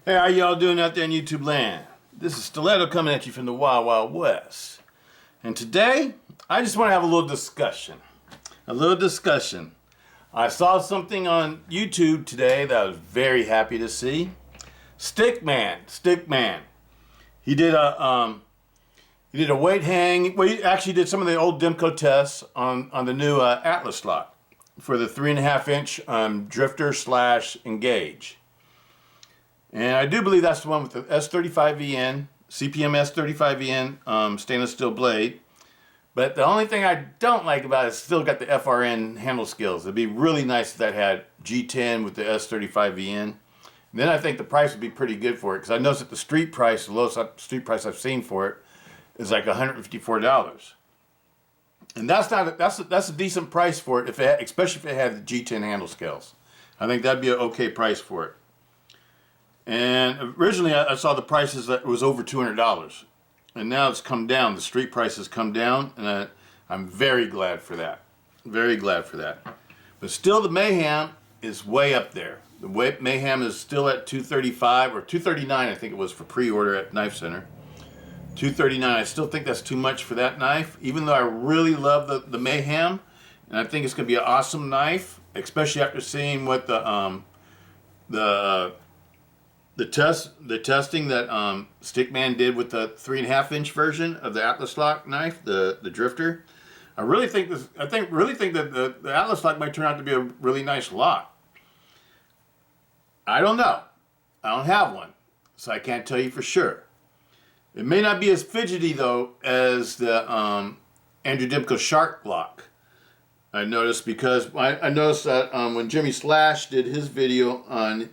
Hey, how y'all doing out there in YouTube land? This is Stiletto coming at you from the Wild Wild West. And today, I just want to have a little discussion. I saw something on YouTube today that I was very happy to see. Stickman. He did a weight hang. Well, he actually did some of the old Demko tests on the new Atlas lock for the 3.5 inch drifter / engage. And I do believe that's the one with the S35VN, CPM S35VN stainless steel blade. But the only thing I don't like about it is it's still got the FRN handle skills. It'd be really nice if that had G10 with the S35VN. Then I think the price would be pretty good for it, because I noticed that the street price, the lowest street price I've seen for it, is like $154. And that's a decent price for it, especially if it had the G10 handle scales. I think that'd be an okay price for it. And originally I saw the prices that it was over $200, and now it's come down. The street price has come down, and I'm very glad for that. Very glad for that. But still, the Mayhem is way up there. The Mayhem is still at $235 or $239, I think it was, for pre-order at Knife Center. $239. I still think that's too much for that knife, even though I really love the Mayhem, and I think it's going to be an awesome knife, especially after seeing what the testing that Stickman did with the 3.5 inch version of the Atlas lock knife, the drifter. I really think that the Atlas lock might turn out to be a really nice lock. I don't know. I don't have one, so I can't tell you for sure. It may not be as fidgety though as the Andrew Demko Shark lock. I noticed, because I noticed that when Jimmy Slash did his video on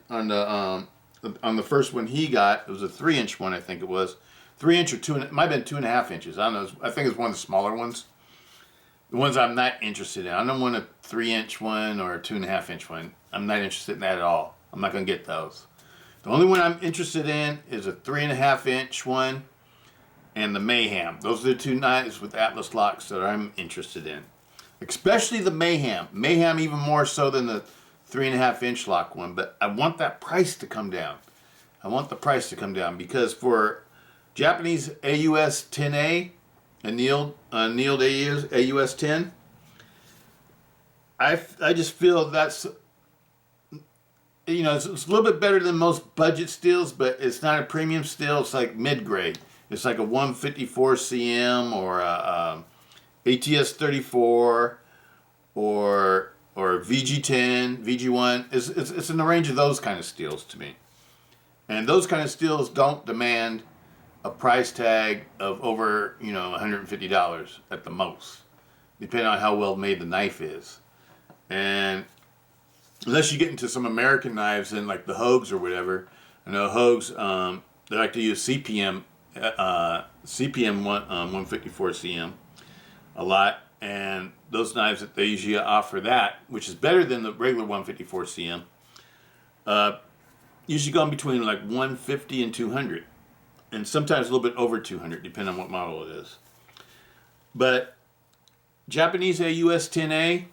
the first one he got, it was a 3-inch one, I think it was. 3 inch or 2, it might have been 2.5 inches. I don't know. I think it's one of the smaller ones. The ones I'm not interested in. I don't want a 3-inch one or a 2.5 inch one. I'm not interested in that at all. I'm not going to get those. The only one I'm interested in is a 3.5 inch one and the Mayhem. Those are the two knives with Atlas locks that I'm interested in. Especially the Mayhem. Mayhem even more so than the 3.5 inch lock one, but I want that price to come down. I want the price to come down, because for Japanese AUS 10A, annealed AUS 10, I just feel that's, you know, it's a little bit better than most budget steels, but it's not a premium steel. It's like mid-grade. It's like a 154 CM or a ATS 34 or VG10, VG1. It's in the range of those kind of steels to me. And those kind of steels don't demand a price tag of over, $150 at the most, depending on how well made the knife is. And unless you get into some American knives and like the Hogues or whatever, I know Hogues, they like to use CPM 154 CM a lot. And those knives that they usually offer that, which is better than the regular 154 CM, usually go in between like 150 and 200, and sometimes a little bit over 200, depending on what model it is. But Japanese AUS 10A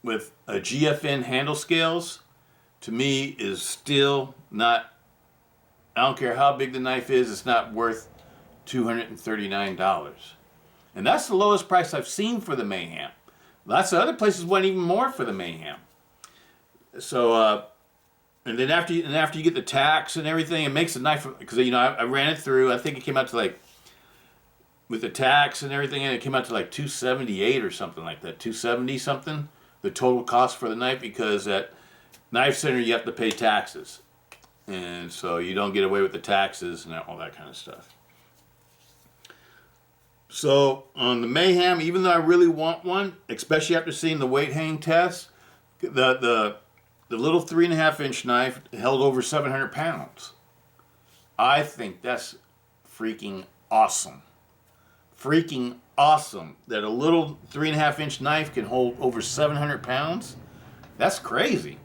with a GFN handle scales, to me, is still not, I don't care how big the knife is, it's not worth $239. And that's the lowest price I've seen for the Mayhem. Lots of other places went even more for the Mayhem. So, and then after you get the tax and everything, it makes the knife, because I ran it through. I think it came out to like, with the tax and everything, and it came out to like $278 or something like that, $270 something, the total cost for the knife, because at Knife Center you have to pay taxes, and so you don't get away with the taxes and all that kind of stuff. So on the Mayhem, even though I really want one, especially after seeing the weight hang test, the little 3.5 inch knife held over 700 pounds. I think that's freaking awesome. Freaking awesome that a little 3.5 inch knife can hold over 700 pounds. That's crazy.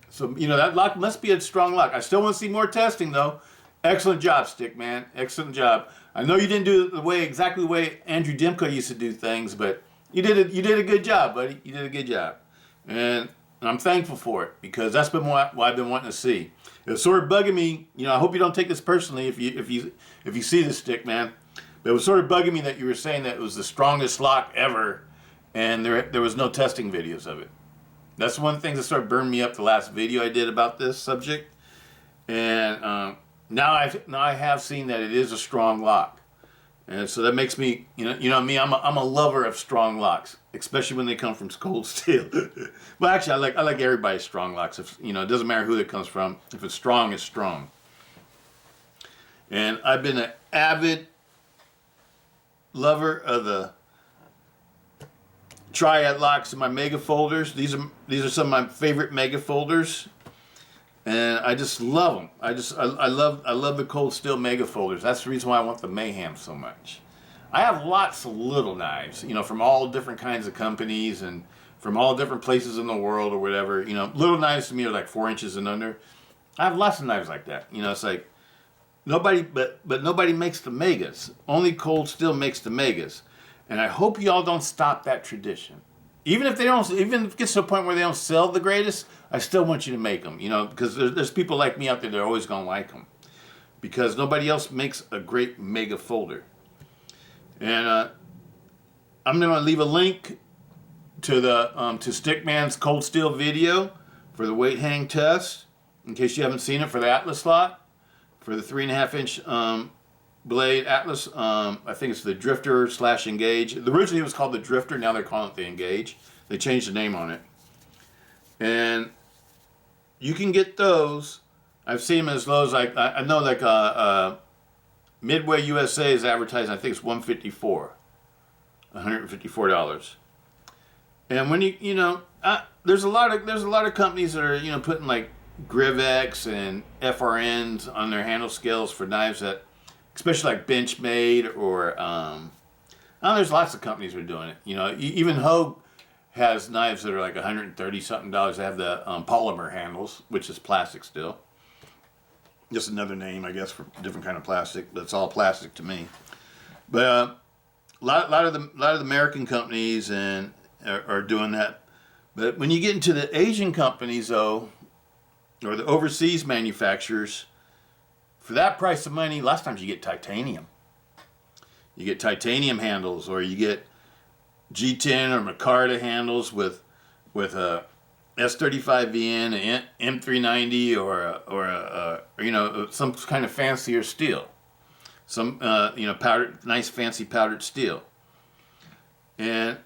So, that lock must be a strong lock. I still want to see more testing though. Excellent job, Stickman. Excellent job. I know you didn't do it exactly the way Andrew Demko used to do things, but you did a good job, buddy. You did a good job. And And I'm thankful for it because that's been what I've been wanting to see. It was sort of bugging me. You know, I hope you don't take this personally if you see this stick, man. But it was sort of bugging me that you were saying that it was the strongest lock ever, and there was no testing videos of it. That's one of the things that sort of burned me up the last video I did about this subject. And now I have seen that it is a strong lock, and so that makes me, you know me, I'm a lover of strong locks, especially when they come from cold steel. Well, actually, I like everybody's strong locks. If it doesn't matter who it comes from. If it's strong, it's strong. And I've been an avid lover of the triad locks in my mega folders. These are some of my favorite mega folders. And I just love them. I love the cold steel mega folders. That's the reason why I want the Mayhem so much. I have lots of little knives, from all different kinds of companies and from all different places in the world or whatever. Little knives to me are like 4 inches and under. I have lots of knives like that. It's like nobody, but nobody makes the megas. Only cold steel makes the megas, and I hope y'all don't stop that tradition. Even if it gets to a point where they don't sell the greatest, I still want you to make them, because there's people like me out there that are always going to like them. Because nobody else makes a great mega folder. And I'm going to leave a link to to Stickman's cold steel video for the weight hang test, in case you haven't seen it, for the Atlas lot, for the 3.5-inch blade Atlas. I think it's the Drifter / Engage. Originally it was called the Drifter, now they're calling it the Engage. They changed the name on it. And you can get those. I've seen them as low as I know Midway USA is advertising, I think it's $154. And when there's a lot of companies that are putting like Griv-Ex and FRNs on their handle scales for knives that, especially like Benchmade or there's lots of companies that are doing it. Even Hogue has knives that are like $130 something. They have the polymer handles, which is plastic still. Just another name, I guess, for a different kind of plastic. But it's all plastic to me. But a lot of the American companies are doing that. But when you get into the Asian companies, though, or the overseas manufacturers, for that price of money, lots of times you get titanium. You get titanium handles, or you get G10 or Micarta handles with a S35VN, an M390, or some kind of fancier steel, some nice fancy powdered steel, and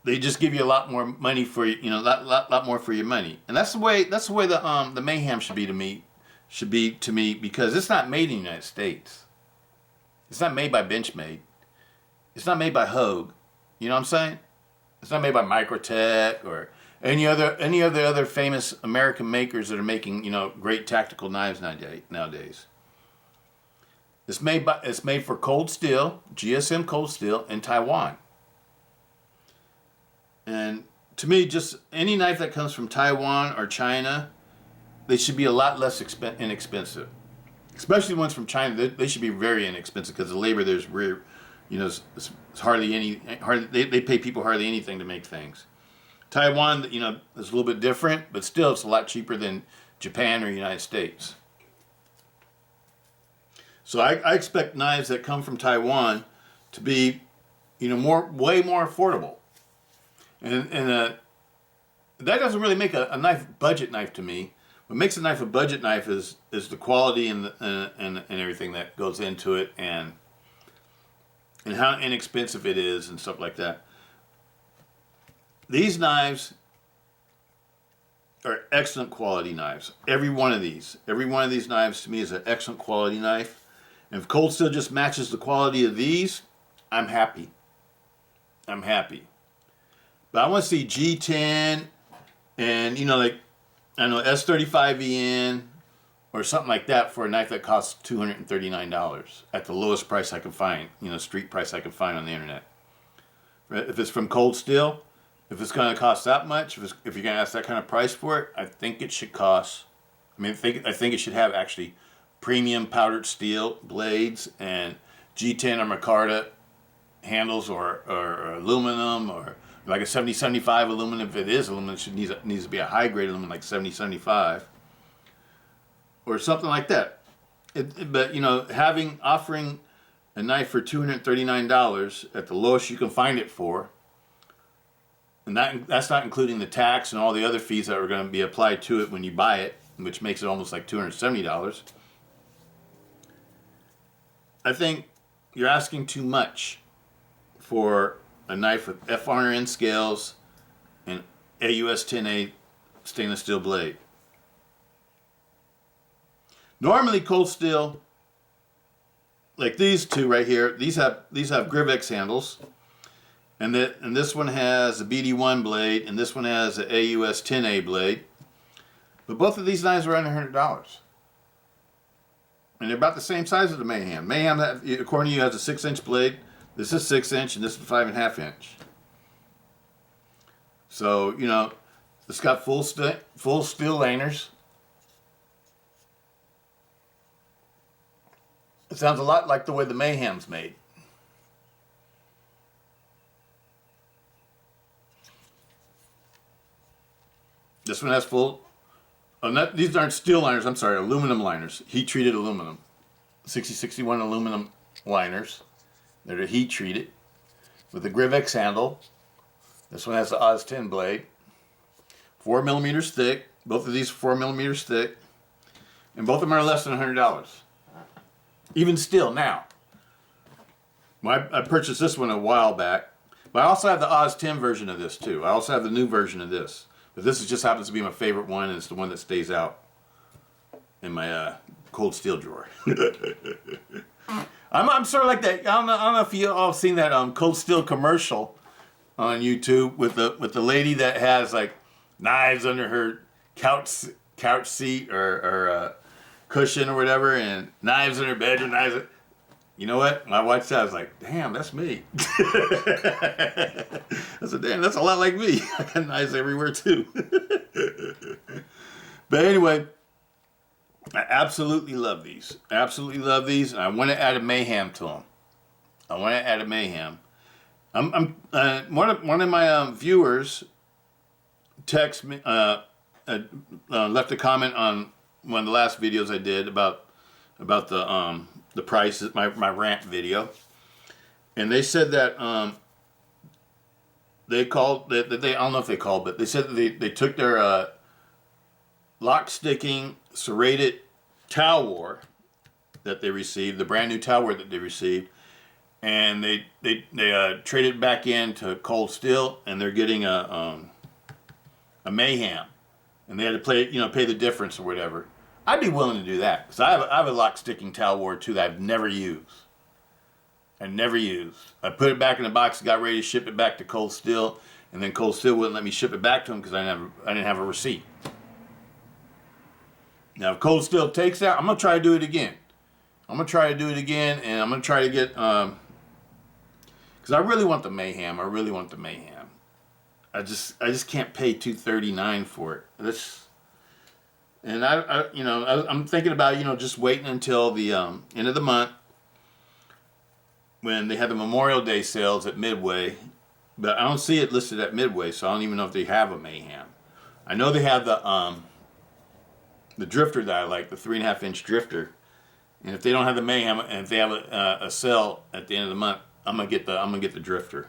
they just give you a lot more money for lot more for your money, and that's the way the Mayhem should be to me because it's not made in the United States. It's not made by Benchmade. It's not made by Hogue. You know what I'm saying? It's not made by Microtech or any of the other famous American makers that are making great tactical knives nowadays. It's made for cold steel, GSM cold steel in Taiwan. And to me, just any knife that comes from Taiwan or China, they should be a lot less inexpensive. Especially ones from China, they should be very inexpensive because the labor there's it's hardly any. They pay people hardly anything to make things. Taiwan, is a little bit different, but still it's a lot cheaper than Japan or United States. So I expect knives that come from Taiwan to be, way more affordable. And that doesn't really make a budget knife to me. What makes a knife a budget knife is the quality and everything that goes into it and how inexpensive it is and stuff like that. These knives are excellent quality knives. Every one of these knives to me is an excellent quality knife. And if cold steel just matches the quality of these, I'm happy. But I want to see G10 and S35VN or something like that for a knife that costs $239 at the lowest price I can find, street price I can find on the internet. If it's from cold steel, if it's going to cost that much, if you're going to ask that kind of price for it, I think it should cost. I think it should have actually premium powdered steel blades and G10 or Micarta handles or aluminum or like a 70-75 aluminum. If it is aluminum, it needs to be a high grade aluminum, like 70-75, or something like that. But you know, offering a knife for $239 at the lowest you can find it for, and that's not including the tax and all the other fees that are going to be applied to it when you buy it, which makes it almost like $270. I think you're asking too much for a knife with FRN scales and AUS 10A stainless steel blade. Normally cold steel, like these two right here, these have Griv-Ex handles, and this one has a BD1 blade, and this one has an AUS 10A blade. But both of these knives are under $100. And they're about the same size as the Mayhem. Mayhem, according to you, has a 6-inch blade. This is 6-inch, and this is 5.5-inch. So, you know, it's got full steel laners. It sounds a lot like the way the Mayhem's made. This one has full... these aren't steel liners, I'm sorry, aluminum liners. Heat-treated aluminum. 6061 aluminum liners. They're heat treated with a Griv-Ex handle. This one has the AUS 10 blade. 4 millimeters thick. Both of these are 4 millimeters thick. And both of them are less than $100. Even still now. I purchased this one a while back. But I also have the AUS 10 version of this too. I also have the new version of this. But this just happens to be my favorite one, and it's the one that stays out in my cold steel drawer. I'm sort of like that. I don't know if you all seen that cold steel commercial on YouTube with the lady that has like knives under her couch seat or cushion or whatever, and knives in her bedroom. You know what? When I watched that, I was like, damn, that's me. I said, damn, that's a lot like me. I got knives everywhere too. But anyway, I absolutely love these. Absolutely love these. And I want to add a Mayhem to them. One of my viewers text me, left a comment on one of the last videos I did about the prices, my rant video, and they said that they called that they I don't know if they called, but they said that they took their lock sticking serrated towel war that they received, the brand new towel war that they received, and they traded back into cold steel, and they're getting a Mayhem, and they had to pay the difference or whatever. I'd be willing to do that, because I have a lock sticking towel war too that I've never used. I put it back in the box, got ready to ship it back to Cold Steel, and then Cold Steel wouldn't let me ship it back to them because I didn't have a receipt. Now if Cold Steel takes that, I'm gonna try to do it again. And I'm gonna try to get because I really want the Mayhem. I just can't pay $239 for it. And I'm thinking about, just waiting until the end of the month when they have the Memorial Day sales at Midway. But I don't see it listed at Midway, so I don't even know if they have a Mayhem. I know they have the drifter that I like, the 3.5-inch drifter. And if they don't have the Mayhem, and if they have a sale at the end of the month, I'm gonna get the drifter.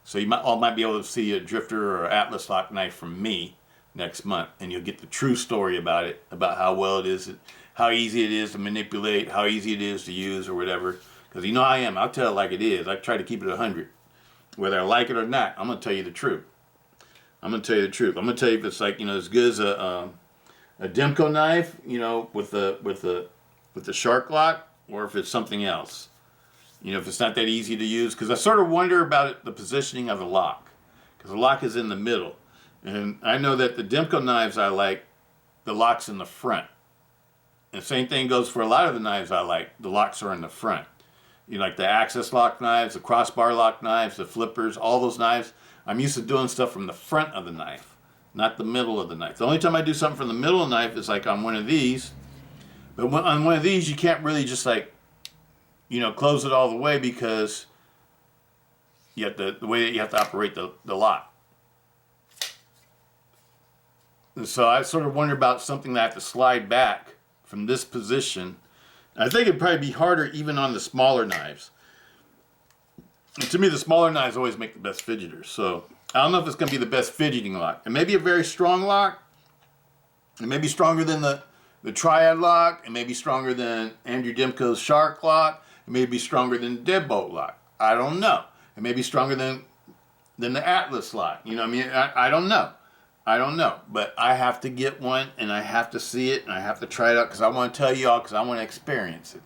So you might be able to see a drifter or Atlas lock knife from me next month, and you'll get the true story about it, about how well it is, how easy it is to manipulate, how easy it is to use or whatever. Because you know I am. I'll tell it like it is. I try to keep it 100. Whether I like it or not, I'm going to tell you the truth. I'm going to tell you if it's like, as good as a Demko knife, with the shark lock, or if it's something else. If it's not that easy to use. Because I sort of wonder about the positioning of the lock. Because the lock is in the middle. And I know that the Demko knives I like, the lock's in the front. And the same thing goes for a lot of the knives I like. The locks are in the front. Like the access lock knives, the crossbar lock knives, the flippers, all those knives. I'm used to doing stuff from the front of the knife, not the middle of the knife. The only time I do something from the middle of the knife is like on one of these. But on one of these, you can't really just close it all the way, because you have the way that you have to operate the lock. so I sort of wonder about something that I have to slide back from this position. I think it'd probably be harder even on the smaller knives. And to me, the smaller knives always make the best fidgeters. So I don't know if it's going to be the best fidgeting lock. It may be a very strong lock. It may be stronger than the Triad lock. It may be stronger than Andrew Demko's Shark lock. It may be stronger than the Deadbolt lock. I don't know. It may be stronger than the Atlas lock. You know what I mean? I don't know. I don't know. But I have to get one, and I have to see it, and I have to try it out because I want to tell y'all, because I want to experience it.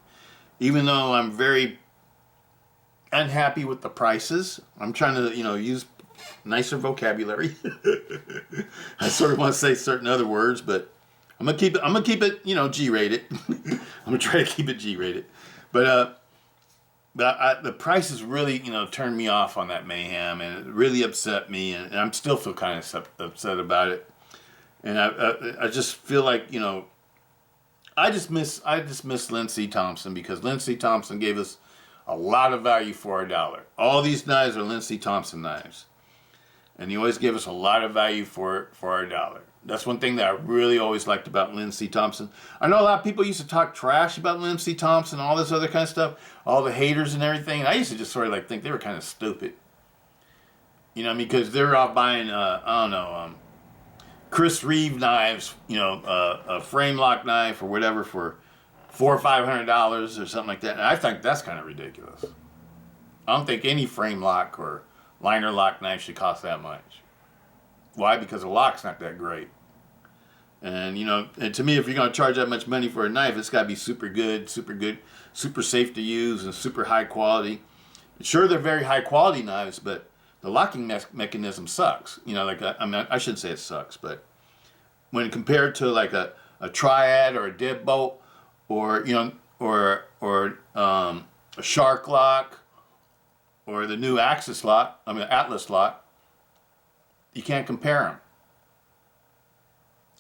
Even though I'm very unhappy with the prices, I'm trying to, use nicer vocabulary. I sort of want to say certain other words, but I'm gonna keep it, G-rated. I'm gonna try to keep it G-rated. But the prices really, turned me off on that Mayhem, and it really upset me, and I'm still feel kind of upset about it. And I just feel like, I just miss Lindsey Thompson, because Lindsey Thompson gave us a lot of value for our dollar. All these knives are Lindsey Thompson knives, and he always gave us a lot of value for our dollar. That's one thing that I really always liked about Lindsey Thompson. I know a lot of people used to talk trash about Lindsey Thompson, all this other kind of stuff, all the haters and everything. And I used to just sort of think they were kind of stupid. Because they're out buying, Chris Reeve knives, a frame lock knife or whatever for $400 or $500 or something like that. And I think that's kind of ridiculous. I don't think any frame lock or liner lock knife should cost that much. Why? Because the lock's not that great. And, and to me, if you're going to charge that much money for a knife, it's got to be super good, super safe to use, and super high quality. Sure, they're very high quality knives, but the locking mechanism sucks. I shouldn't say it sucks, but when compared to like a Triad or a Deadbolt, or a Shark lock, or the new Atlas lock, you can't compare them.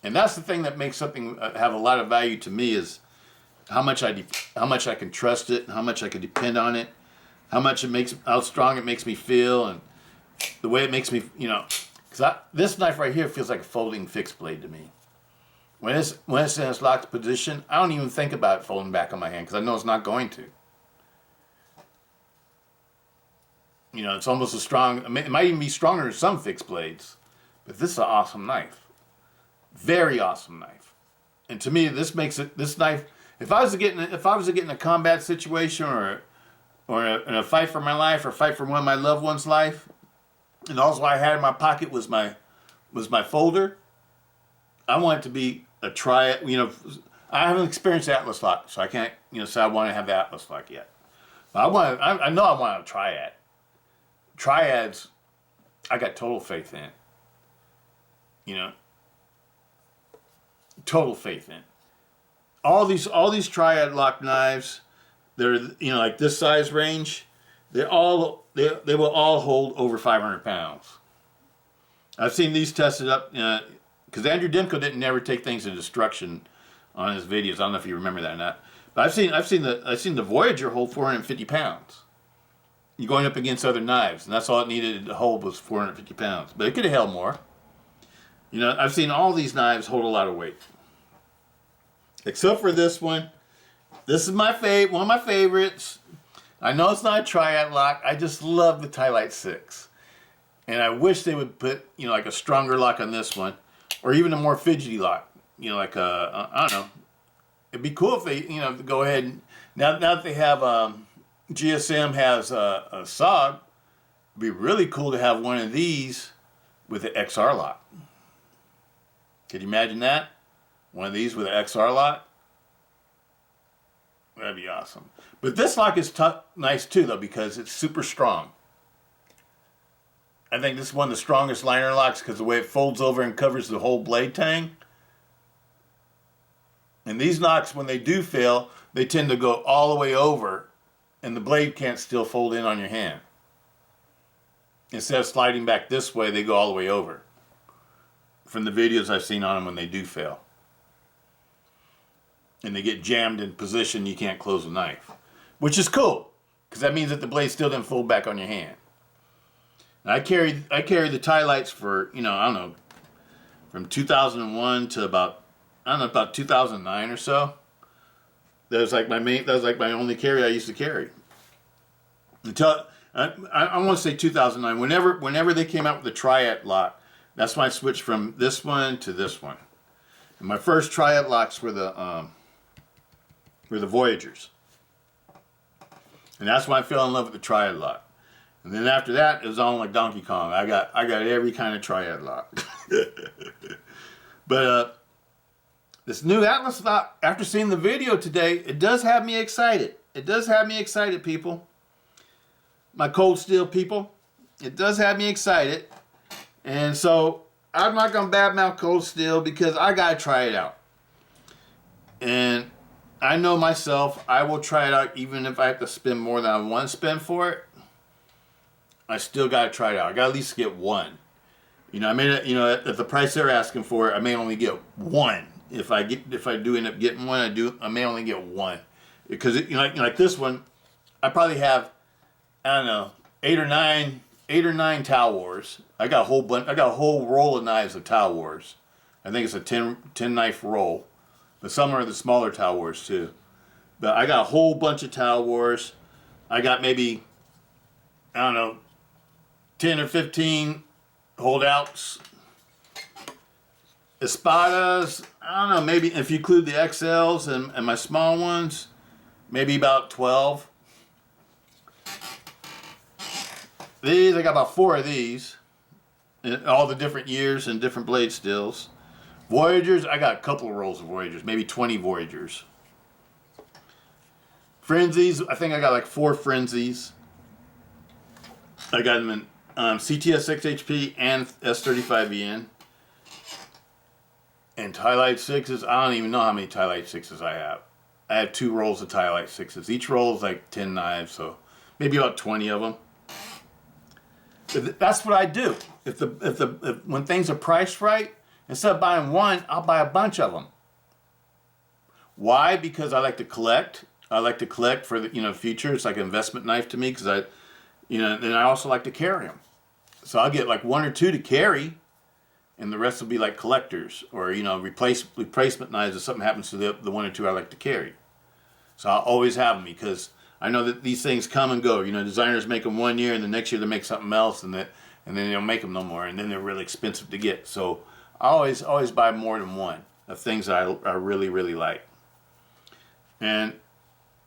And that's the thing that makes something have a lot of value to me, is how much I can trust it, and how much I can depend on it, how strong it makes me feel, and the way it makes me, because this knife right here feels like a folding fixed blade to me. When it's in its locked position, I don't even think about it folding back on my hand, because I know it's not going to. It's almost as strong. It might even be stronger than some fixed blades, but this is an awesome knife. Very awesome knife. And to me, this knife. If I was to get in a combat situation, or in a fight for my life, or fight for one of my loved ones' life, and all I had in my pocket was my folder, I want it to be a Triad. I haven't experienced Atlas lock, so I can't say I want to have the Atlas lock yet. But I know I want a Triad. Triads, I got total faith in. Total faith in. All these Triad lock knives, they're like this size range, they will all hold over 500 pounds. I've seen these tested up, because Andrew Demko didn't never take things into destruction on his videos. I don't know if you remember that or not, but I've seen the Voyager hold 450 pounds. You're going up against other knives, and that's all it needed to hold was 450 pounds. But it could have held more. I've seen all these knives hold a lot of weight. Except for this one. This is one of my favorites. I know it's not a Triad lock. I just love the Tylite 6. And I wish they would put, like a stronger lock on this one. Or even a more fidgety lock. Like I don't know. It'd be cool if they, go ahead and, now that they have, GSM has a SOG, it'd be really cool to have one of these with an XR lock. Could you imagine that? One of these with an XR lock? That'd be awesome. But this lock is nice too, though, because it's super strong. I think this is one of the strongest liner locks because the way it folds over and covers the whole blade tang. And these locks, when they do fail, they tend to go all the way over, and the blade can't still fold in on your hand. Instead of sliding back this way, they go all the way over. From the videos I've seen on them when they do fail. And they get jammed in position, you can't close the knife. Which is cool, because that means that the blade still didn't fold back on your hand. And I carried the Tylites for, I don't know, from 2001 to about, I don't know, about 2009 or so. That was like my only carry I used to carry. Until I want to say 2009. Whenever they came out with the Triad lock, that's when I switched from this one to this one. And my first Triad locks were the Voyagers. And that's when I fell in love with the Triad lock. And then after that, it was on like Donkey Kong. I got every kind of Triad lock. But this new Atlas lock, after seeing the video today, it does have me excited. It does have me excited, people. My cold steel people. It does have me excited. And so I'm not going to badmouth cold steel because I got to try it out. And I know myself, I will try it out even if I have to spend more than I want to spend for it. I still got to try it out. I got to at least get one. You know, at the price they're asking for it, I may only get one. If I do end up getting one, I may only get one. Because like this one, I probably have, I don't know, eight or nine Tau Wars. I got a whole roll of knives of Tau Wars. I think it's a 10 knife roll. But some are the smaller Tau Wars too. But I got a whole bunch of Tau Wars. I got maybe, I don't know, 10 or 15 holdouts. Espadas, I don't know, maybe if you include the XLs and my small ones, maybe about 12. I got about 4 of these. In all the different years and different blade stills. Voyagers, I got a couple of rolls of Voyagers, maybe 20 Voyagers. Frenzies, I think I got like 4 Frenzies. I got them in CTS-XHP and S35EN. And Highlight 6s, I don't even know how many Highlight 6s I have. I have 2 rolls of Highlight 6s. Each roll is like 10 knives, so maybe about 20 of them. But that's what I do. If when things are priced right, instead of buying one, I'll buy a bunch of them. Why? Because I like to collect. I like to collect for the future. It's like an investment knife to me because and I also like to carry them. So I'll get like 1 or 2 to carry, and the rest will be like collectors or replacement knives if something happens to the 1 or 2 I like to carry. So I'll always have them because I know that these things come and go. Designers make them 1 year, and the next year they make something else, and then they don't make them no more, and then they're really expensive to get. So I always buy more than one of things that I really, really like. And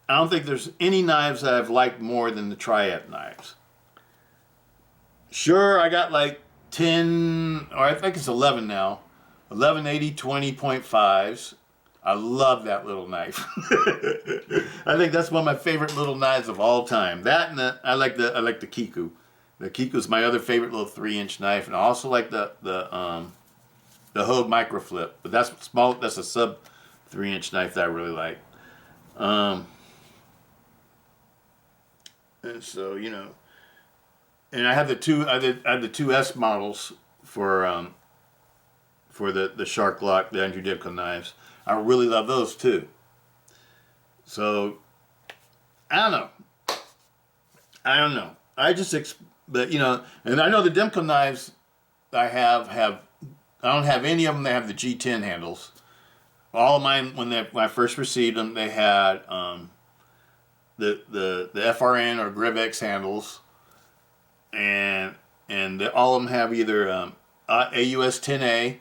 I don't think there's any knives that I've liked more than the Triad knives. Sure, I got like 10, or I think it's 11 now, 11 80-20.5s. I love that little knife. I think that's one of my favorite little knives of all time. That and I like the Kiku. The Kiku's my other favorite little 3-inch knife, and I also like the Hogue Microflip. But that's small. That's a sub 3-inch knife that I really like. And so and I have the two S models for the Shark Lock, the Andrew Demko knives. I really love those too. So I don't know. I just but and I know the Demko knives I don't have any of them that have the G10 handles. All of mine, when I first received them, they had the FRN or Griv-Ex handles, and all of them have either AUS 10A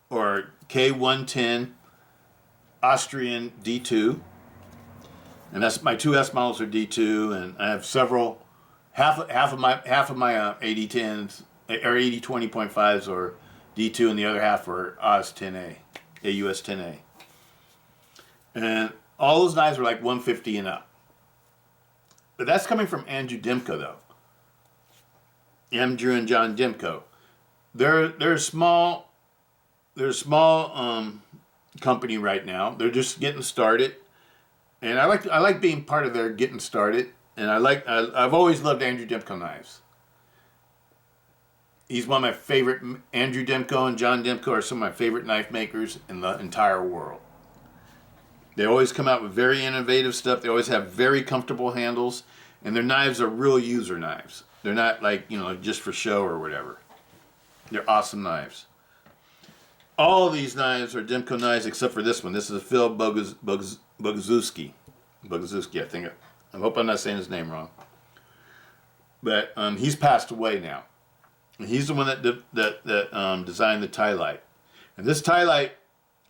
or K110 Austrian D2, and that's my 2S models are D2, and I have several half of my 8010s or 80-20.5s or D2, and the other half are AUS 10A. And all those knives are like 150 and up. But that's coming from Andrew Demko though. Andrew and John Demko. They're a small company right now. They're just getting started. And I like being part of their getting started. And I've always loved Andrew Demko knives. He's one of my favorite. Andrew Demko and John Demko are some of my favorite knife makers in the entire world. They always come out with very innovative stuff. They always have very comfortable handles, and their knives are real user knives. They're not like just for show or whatever. They're awesome knives. all of these knives are Demko knives except for this one. This is a Phil Boguszewski. Boguszewski, I think. I hope I'm not saying his name wrong. But he's passed away now. And he's the one that designed the tie light. And this tie light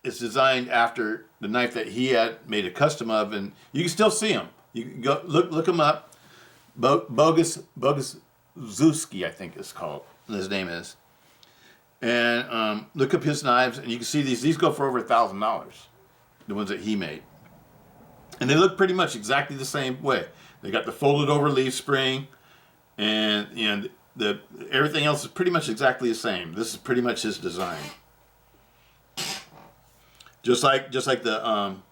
is designed after the knife that he had made a custom of, and you can still see him. You can go look him up. Boguszewski, I think it's called. His name is. And look up his knives, and you can see these. These go for over $1,000. The ones that he made, and they look pretty much exactly the same way. They got the folded over leaf spring, and the everything else is pretty much exactly the same. This is pretty much his design. Just like an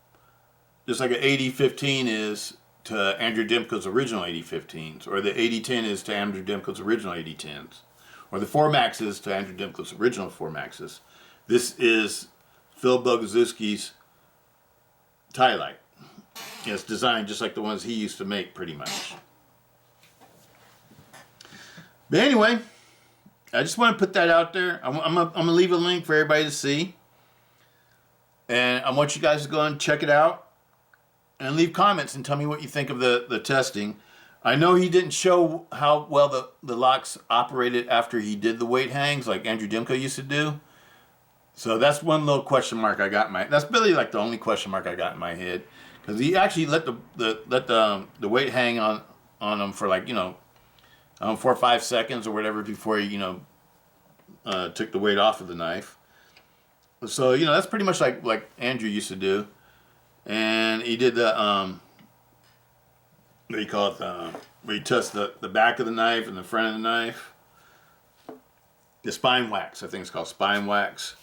8015 is to Andrew Demko's original 8015s, or the 8010 is to Andrew Demko's original 8010s, or the 4max is to Andrew Demko's original 4maxes. This is Phil Boguszewski's tie light. It's designed just like the ones he used to make, pretty much. But anyway, I just want to put that out there. I'm gonna leave a link for everybody to see. And I want you guys to go and check it out and leave comments and tell me what you think of the testing. I know he didn't show how well the locks operated after he did the weight hangs like Andrew Demko used to do. So that's one little question mark I got in my. That's really like the only question mark I got in my head, because he actually let the weight hang on them for like 4 or 5 seconds or whatever before he took the weight off of the knife. So, that's pretty much like Andrew used to do. And he did the, what do you call it, where he touched the back of the knife and the front of the knife. The spine wax, I think it's called spine wax.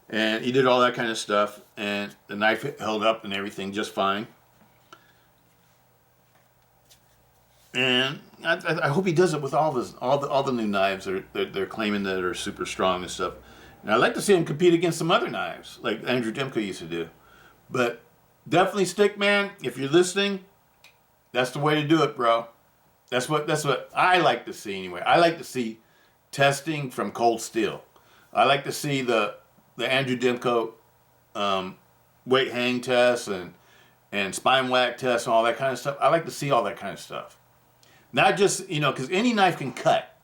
And he did all that kind of stuff. And the knife held up and everything just fine. And I hope he does it with all the new knives that they're claiming that are super strong and stuff. And I'd like to see him compete against some other knives, like Andrew Demko used to do. But definitely, Stickman, if you're listening, that's the way to do it, bro. That's what I like to see anyway. I like to see testing from cold steel. I like to see the Andrew Demko weight hang tests and spine whack tests and all that kind of stuff. I like to see all that kind of stuff. Not just, because any knife can cut.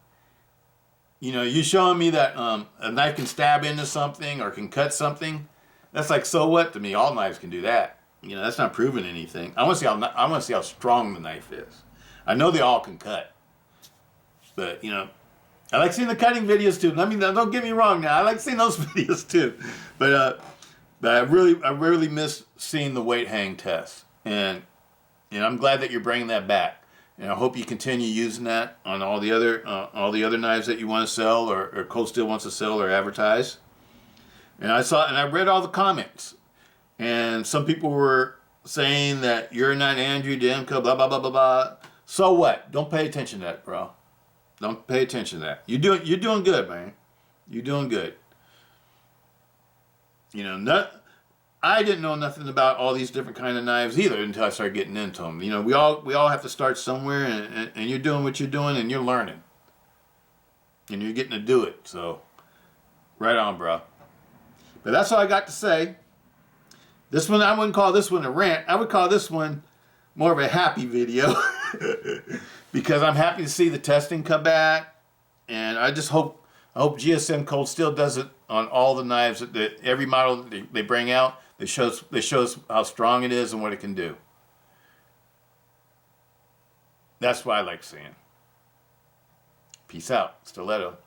You showing me that a knife can stab into something or can cut something. That's like, so what to me? All knives can do that. That's not proving anything. I want to see how strong the knife is. I know they all can cut, but I like seeing the cutting videos too. I mean, don't get me wrong. Now I like seeing those videos too, but I really miss seeing the weight hang test, and I'm glad that you're bringing that back. And I hope you continue using that on all the other knives that you want to sell or Cold Steel wants to sell or advertise. And I read all the comments, and some people were saying that you're not Andrew Demko, blah blah blah blah blah. So what? Don't pay attention to that, bro. Don't pay attention to that. You're doing good, man. You're doing good. I didn't know nothing about all these different kind of knives either until I started getting into them. We all have to start somewhere, and you're doing what you're doing, and you're learning, and you're getting to do it. So, right on, bro. But that's all I got to say. This one, I wouldn't call this one a rant. I would call this one more of a happy video because I'm happy to see the testing come back, and I hope GSM Cold Steel does it on all the knives that every model that they bring out. It shows how strong it is and what it can do. That's what I like seeing. Peace out. Stiletto.